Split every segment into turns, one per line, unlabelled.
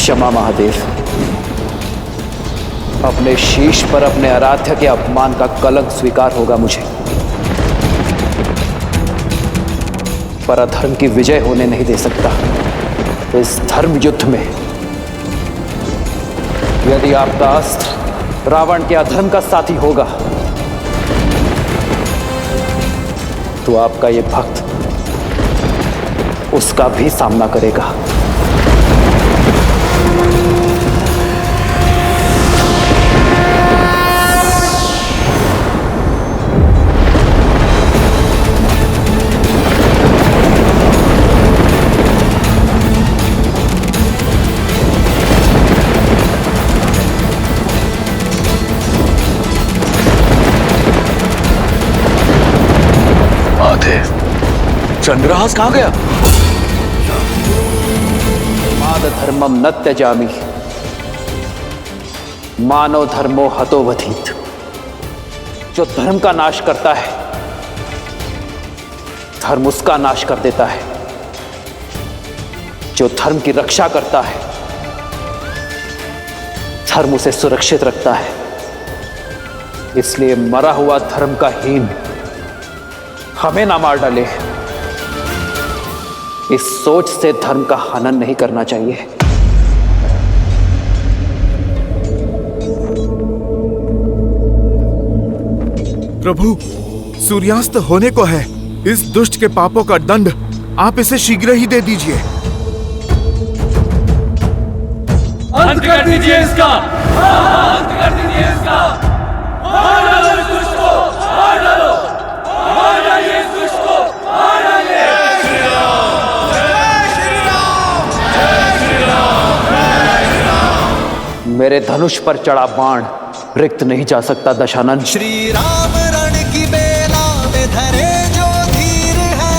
क्षमा महादेव। अपने शीश पर अपने आराध्य के अपमान का कलंक स्वीकार होगा मुझे, पर अधर्म की विजय होने नहीं दे सकता। इस धर्म युद्ध में यदि आपका अस्त्र रावण के अधर्म का साथी होगा तो आपका ये भक्त उसका भी सामना करेगा।
चंद्रहास कहां गया?
माद धर्मम न त्यजामि मानव धर्मो हतोवधीत। जो धर्म का नाश करता है धर्म उसका नाश कर देता है। जो धर्म की रक्षा करता है धर्म उसे सुरक्षित रखता है। इसलिए मरा हुआ धर्म का हीन हमें ना मार डाले, इस सोच से धर्म का हनन नहीं करना चाहिए।
प्रभु, सूर्यास्त होने को है। इस दुष्ट के पापों का दंड आप इसे शीघ्र ही दे दीजिए।
अंत कर दीजिए इसका, अंत कर दीजिए इसका। मार डालो इस दुष्ट को, मार डालो, मार डालिए इस दुष्ट को, मार डालिए।
मेरे धनुष पर चढ़ा बाण रिक्त नहीं जा सकता दशानन।
श्री राम रण की बेला में धरे जो धीर है,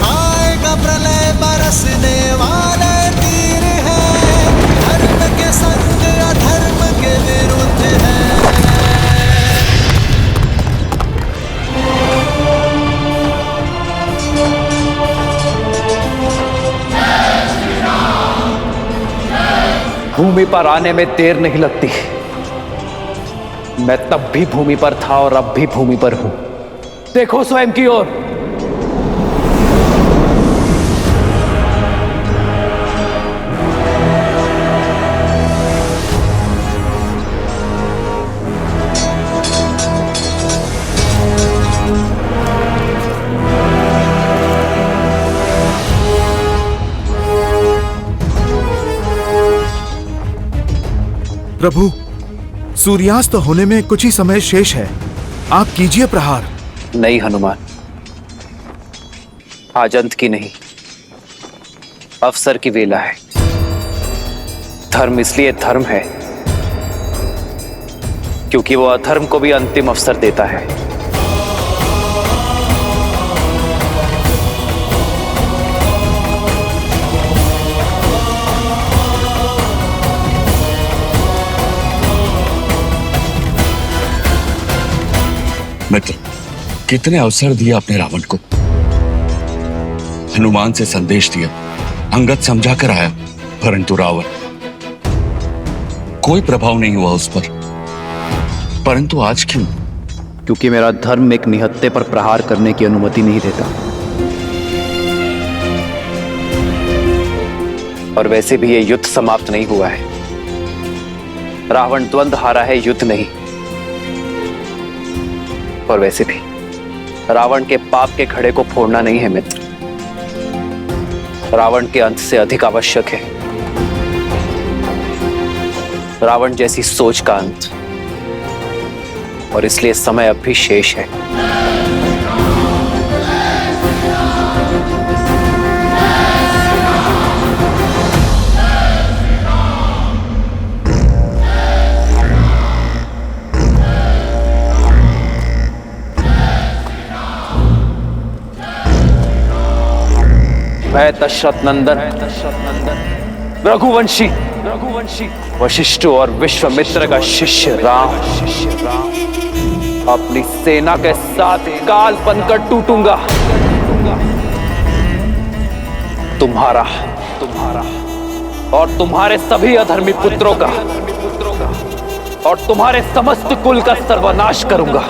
आएगा प्रलय बरसने वाले तीर है। धर्म के संग अधर्म के विरुद्ध है।
भूमि पर आने में देर नहीं लगती। मैं तब भी भूमि पर था और अब भी भूमि पर हूं। देखो स्वयं की ओर।
प्रभु, सूर्यास्त होने में कुछ ही समय शेष है। आप कीजिए प्रहार।
नहीं हनुमान, आज अंत की नहीं अवसर की वेला है। धर्म इसलिए धर्म है क्योंकि वो अधर्म को भी अंतिम अवसर देता है।
मित्र, कितने अवसर दिए आपने रावण को। हनुमान से संदेश दिया, अंगद समझा कर आया, परंतु रावण कोई प्रभाव नहीं हुआ उस पर। परंतु आज क्यों?
क्योंकि मेरा धर्म एक निहत्थे पर प्रहार करने की अनुमति नहीं देता। और वैसे भी ये युद्ध समाप्त नहीं हुआ है। रावण द्वंद्व हारा है, युद्ध नहीं। और वैसे भी रावण के पाप के घड़े को फोड़ना नहीं है मित्र। रावण के अंत से अधिक आवश्यक है रावण जैसी सोच का अंत। और इसलिए समय अब भी शेष है। मैं दशरथ नंदन रघुवंशी वशिष्ठ और विश्वामित्र का शिष्य राम अपनी सेना के साथ काल बनकर टूटूंगा। तुम्हारा और तुम्हारे सभी अधर्मी पुत्रों का और तुम्हारे समस्त कुल का सर्वनाश करूंगा।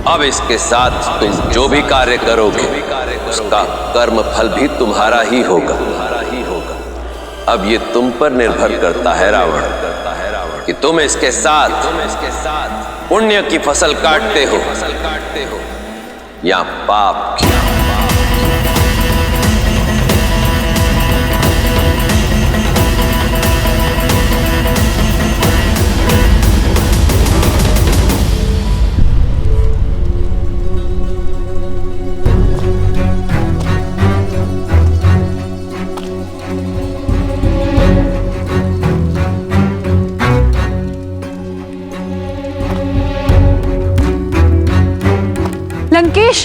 अब इसके साथ तुम जो भी कार्य करोगे उसका कर्म फल भी तुम्हारा ही होगा। अब ये तुम पर निर्भर करता है रावण कि तुम इसके साथ पुण्य की फसल काटते हो या पाप की।
लंकेश,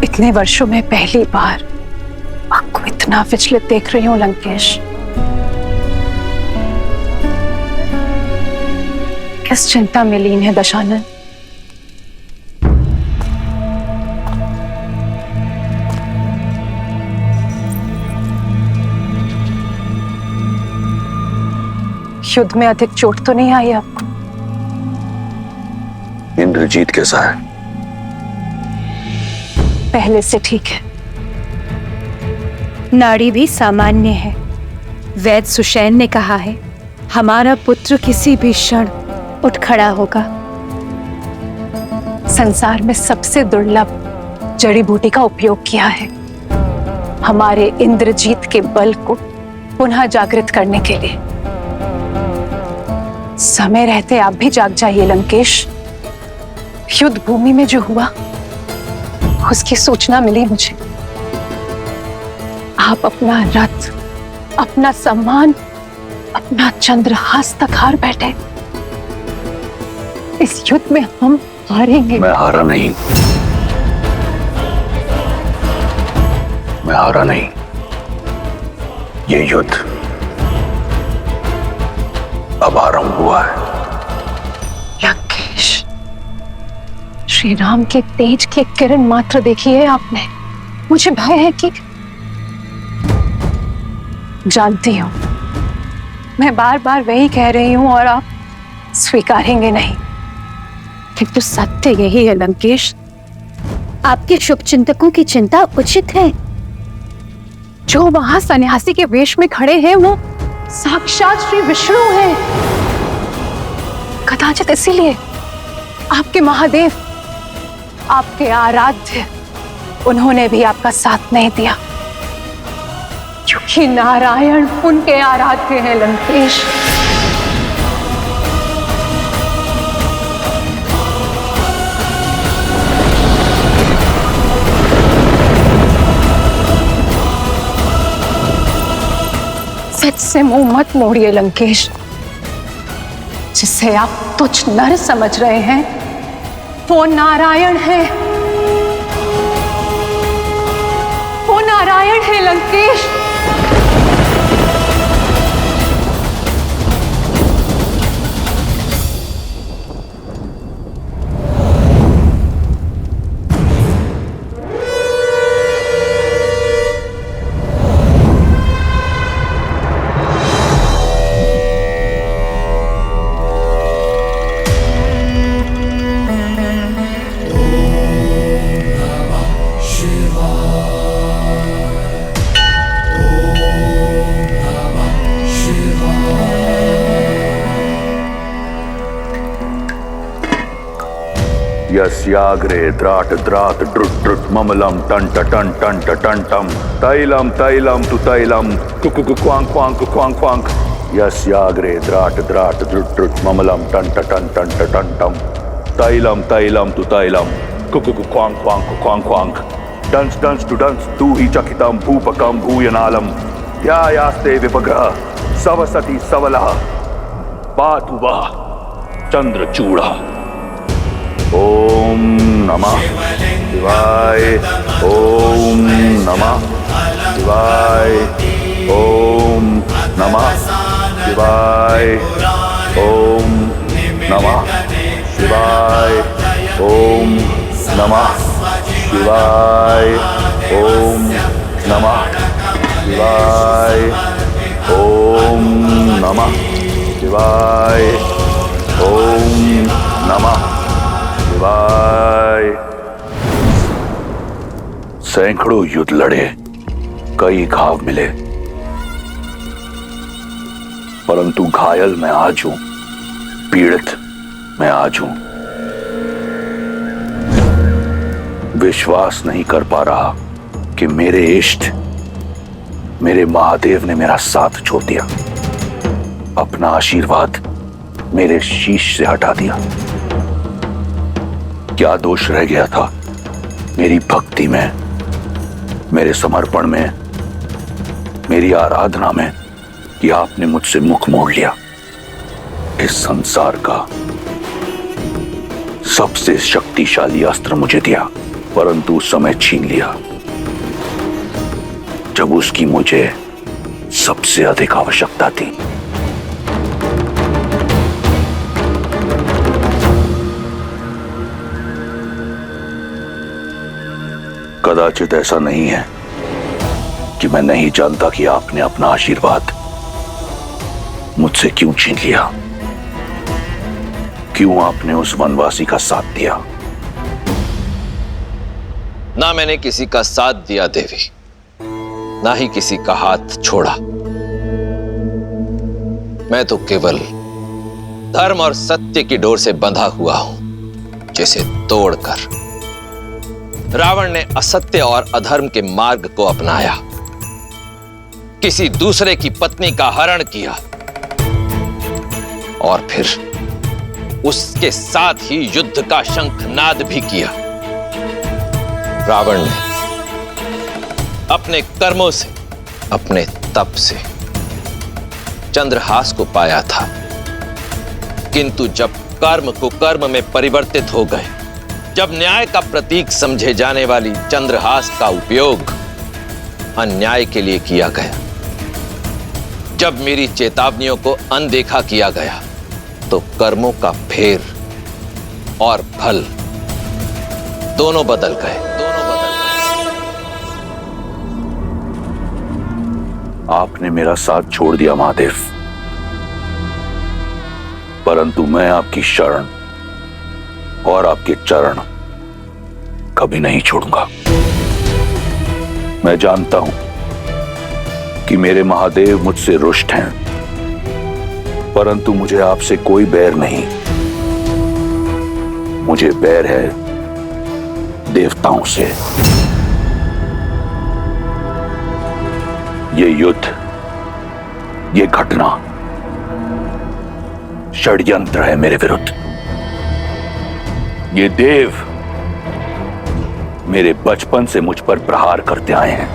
इतने वर्षों में पहली बार आपको इतना विचलित देख रही हूं लंकेश। किस चिंता में लीन है दशानन? युद्ध में अधिक चोट तो नहीं आई आपको?
इंद्रजीत कैसा है?
पहले से ठीक है।
नाड़ी भी सामान्य है। वैद्य सुषैन ने कहा है हमारा पुत्र किसी भी क्षण उठ खड़ा होगा।
संसार में सबसे दुर्लभ जड़ी बूटी का उपयोग किया है हमारे इंद्रजीत के बल को पुनः जागृत करने के लिए। समय रहते आप भी जाग जाइए लंकेश। युद्ध भूमि में जो हुआ उसकी सूचना मिली मुझे। आप अपना रथ, अपना सम्मान, अपना चंद्रहास तक हार बैठे। इस युद्ध में हम हारेंगे।
मैं हारा नहीं, मैं हारा नहीं। ये युद्ध अब आरंभ हुआ है।
लंकेश, श्री राम के तेज की किरण मात्र देखी है आपने। मुझे भय है कि जानती हूं मैं बार बार वही कह रही हूं और आप स्वीकारेंगे नहीं।
किंतु सत्य यही है लंकेश, आपके शुभ चिंतकों की चिंता उचित है।
जो वहां सन्यासी के वेश में खड़े हैं वो साक्षात श्री विष्णु हैं। कदाचित इसीलिए आपके महादेव, आपके आराध्य, उन्होंने भी आपका साथ नहीं दिया, क्योंकि नारायण उनके आराध्य हैं लंकेश। सच से मुंह मत मोड़िए लंकेश। जिसे आप तुच्छ नर समझ रहे हैं वो नारायण है, वो नारायण है लंकेश।
यस्याग्रे द्राट द्राट ड्रुट ड्रुट ममलम टंट टन टंट टंटम तैलम तैलम तु तैलम कुकु क्वांग क्वांग क्वांग क्वांग यस्याग्रे द्राट द्राट ड्रुट ड्रुट ममलम टंट टन टंट टंटम तैलम तैलम तु तैलम कुकु क्वांग क्वांग क्वांग क्वांग डंस डंस टू डंस तू ही चकितम भूपकम भूयनालम यास्ते विपग्रह सवसति सवलः पातु वः चंद्रचूड़ा। ओम नमः शिवाय, ओम नमः शिवाय, ओम नमः शिवाय। ओम नमः शिवाय। ओम नमः शिवाय। ओम नमः शिवाय। ओम नमः शिवाय। ओम नमः शिवाय। सैकड़ों युद्ध लड़े, कई घाव मिले, परंतु घायल मैं आज हूं, पीड़ित मैं आज हूं। विश्वास नहीं कर पा रहा कि मेरे इष्ट, मेरे महादेव ने मेरा साथ छोड़ दिया, अपना आशीर्वाद मेरे शीश से हटा दिया। क्या दोष रह गया था मेरी भक्ति में, मेरे समर्पण में, मेरी आराधना में, कि आपने मुझसे मुख मोड़ लिया। इस संसार का सबसे शक्तिशाली अस्त्र मुझे दिया, परंतु समय छीन लिया जब उसकी मुझे सबसे अधिक आवश्यकता थी। कदाचित ऐसा नहीं है कि मैं नहीं जानता कि आपने अपना आशीर्वाद मुझसे क्यों छीन लिया, क्यों आपने उस वनवासी का साथ दिया।
ना मैंने किसी का साथ दिया देवी, ना ही किसी का हाथ छोड़ा। मैं तो केवल धर्म और सत्य की डोर से बंधा हुआ हूं, जिसे तोड़कर रावण ने असत्य और अधर्म के मार्ग को अपनाया, किसी दूसरे की पत्नी का हरण किया और फिर उसके साथ ही युद्ध का शंखनाद भी किया। रावण ने अपने कर्मों से, अपने तप से चंद्रहास को पाया था, किंतु जब कर्म कुकर्म में परिवर्तित हो गए, जब न्याय का प्रतीक समझे जाने वाली चंद्रहास का उपयोग अन्याय के लिए किया गया, जब मेरी चेतावनियों को अनदेखा किया गया, तो कर्मों का फेर और फल दोनों बदल गए।
आपने मेरा साथ छोड़ दिया महादेव, परंतु मैं आपकी शरण और आपके चरण कभी नहीं छोड़ूंगा। मैं जानता हूं कि मेरे महादेव मुझसे रुष्ट हैं, परंतु मुझे आपसे कोई बैर नहीं। मुझे बैर है देवताओं से। ये युद्ध, ये घटना षड्यंत्र है मेरे विरुद्ध। ये देव मेरे बचपन से मुझ पर प्रहार करते आए हैं,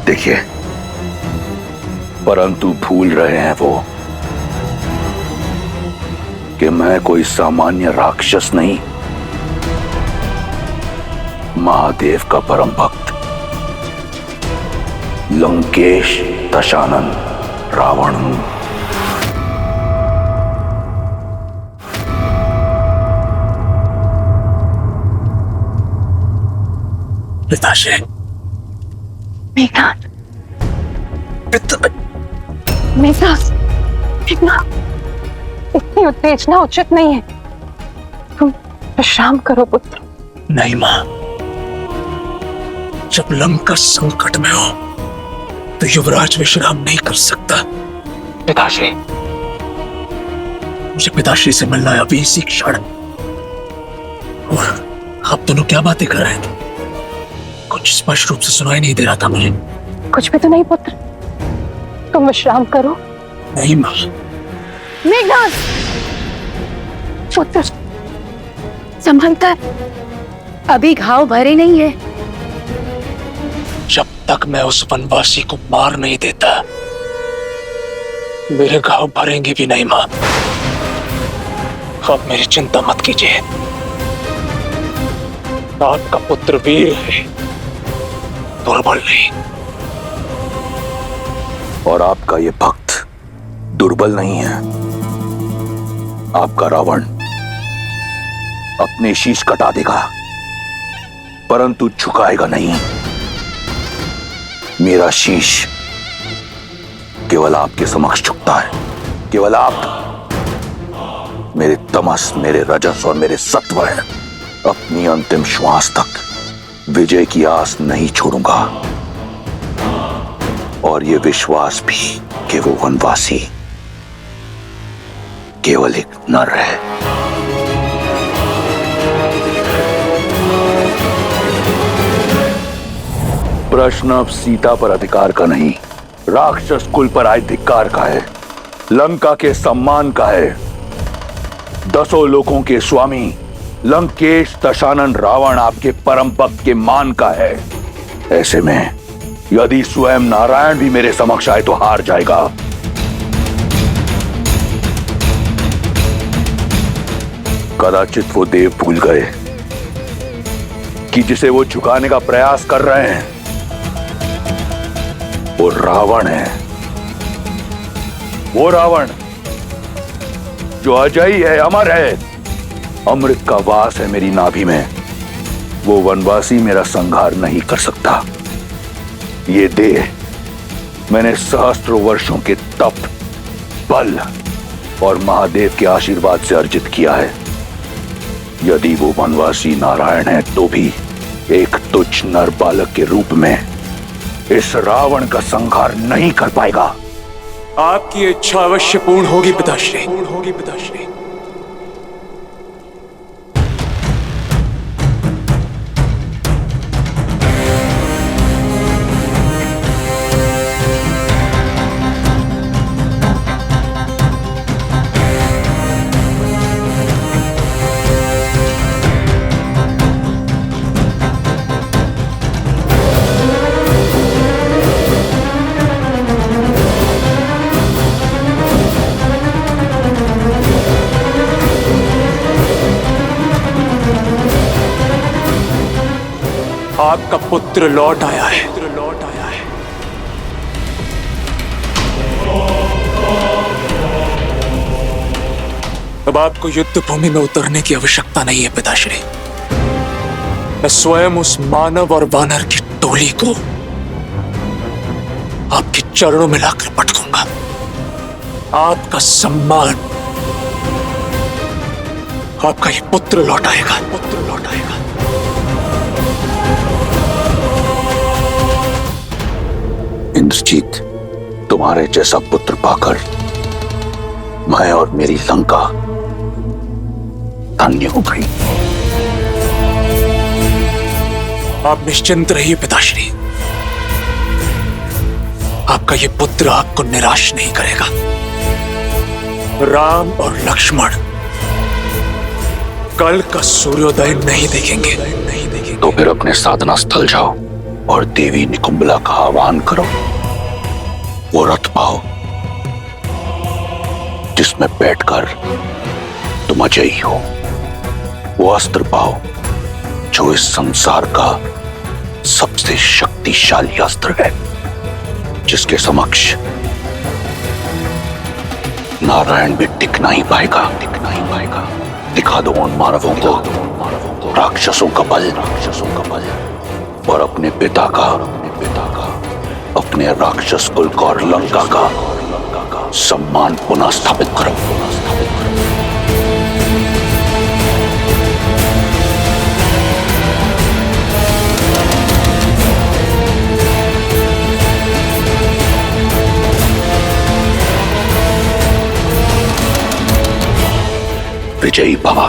देखिए, परंतु भूल रहे हैं वो कि मैं कोई सामान्य राक्षस नहीं, महादेव का परम भक्त, लंकेश दशानन रावण हूं।
पिताश्री,
मेघनाथ, मेघनाथ, मेघनाथ, इतनी उत्तेजना उचित नहीं है। तुम विश्राम करो पुत्र।
नहीं मां, जब लंका संकट में हो तो युवराज विश्राम नहीं कर सकता। पिताश्री, मुझे पिताश्री से मिलना है अभी इसी क्षण। और आप दोनों क्या बातें कर रहे थे? कुछ स्पष्ट रूप से सुनाई नहीं दे रहा था मुझे।
कुछ भी तो नहीं पुत्र, तुम विश्राम करो।
नहीं मां।
मेघनाथ, पुत्र संभलकर,
अभी घाव भरे नहीं है।
जब तक मैं उस वनवासी को मार नहीं देता, मेरे घाव भरेंगे भी नहीं मां। आप मेरी चिंता मत कीजिए, आपका पुत्र वीर है, दुर्बल नहीं।
और आपका ये भक्त दुर्बल नहीं है। आपका रावण अपने शीश कटा देगा, परंतु झुकाएगा नहीं। मेरा शीश केवल आपके समक्ष झुकता है। केवल आप मेरे तमस, मेरे रजस और मेरे सत्व हैं। अपनी अंतिम श्वास तक विजय की आस नहीं छोड़ूंगा, और ये विश्वास भी कि वो वनवासी केवल एक नर है। प्रश्न अब सीता पर अधिकार का नहीं, राक्षस कुल पर आए धिक्कार का है, लंका के सम्मान का है, 10 लोकों के स्वामी लंकेश दशानन रावण आपके परम भक्त के मान का है। ऐसे में यदि स्वयं नारायण भी मेरे समक्ष आए तो हार जाएगा। कदाचित वो देव भूल गए कि जिसे वो झुकाने का प्रयास कर रहे हैं वो रावण है। वो रावण जो अजयी है, अमर है, अमृत का वास है मेरी नाभि में। वो वनवासी मेरा संहार नहीं कर सकता। ये देह मैंने सहस्त्रों वर्षों के तप, बल और महादेव के आशीर्वाद से अर्जित किया है। यदि वो वनवासी नारायण है तो भी एक तुच्छ नर बालक के रूप में इस रावण का संहार नहीं कर पाएगा।
आपकी इच्छा अवश्य पूर्ण होगी पिताश्री। आपका पुत्र लौट आया है। अब आपको युद्ध भूमि में उतरने की आवश्यकता नहीं है पिताश्री। मैं स्वयं उस मानव और वानर की टोली को आपके चरणों में लाकर पटकूंगा। आपका सम्मान, आपका ये पुत्र लौट आएगा।
इंद्रजीत, तुम्हारे जैसा पुत्र पाकर मैं और मेरी लंका धन्य हो गई।
आप निश्चिंत रहिए पिताश्री। आपका ये पुत्र आपको निराश नहीं करेगा। राम और लक्ष्मण कल का सूर्योदय नहीं देखेंगे।
तो फिर अपने साधना स्थल जाओ और देवी निकुंबला का आह्वान करो। वो रथ पाओ जिसमें बैठकर तुम अजयी हो। वो अस्त्र पाओ जो इस संसार का सबसे शक्तिशाली अस्त्र है, जिसके समक्ष नारायण भी टिक नहीं पाएगा। दिखा दो उन मानवों को राक्षसों का बल और अपने पिता का, अपने राक्षस कुल का और लंका का सम्मान पुनः स्थापित करो। विजयी भव।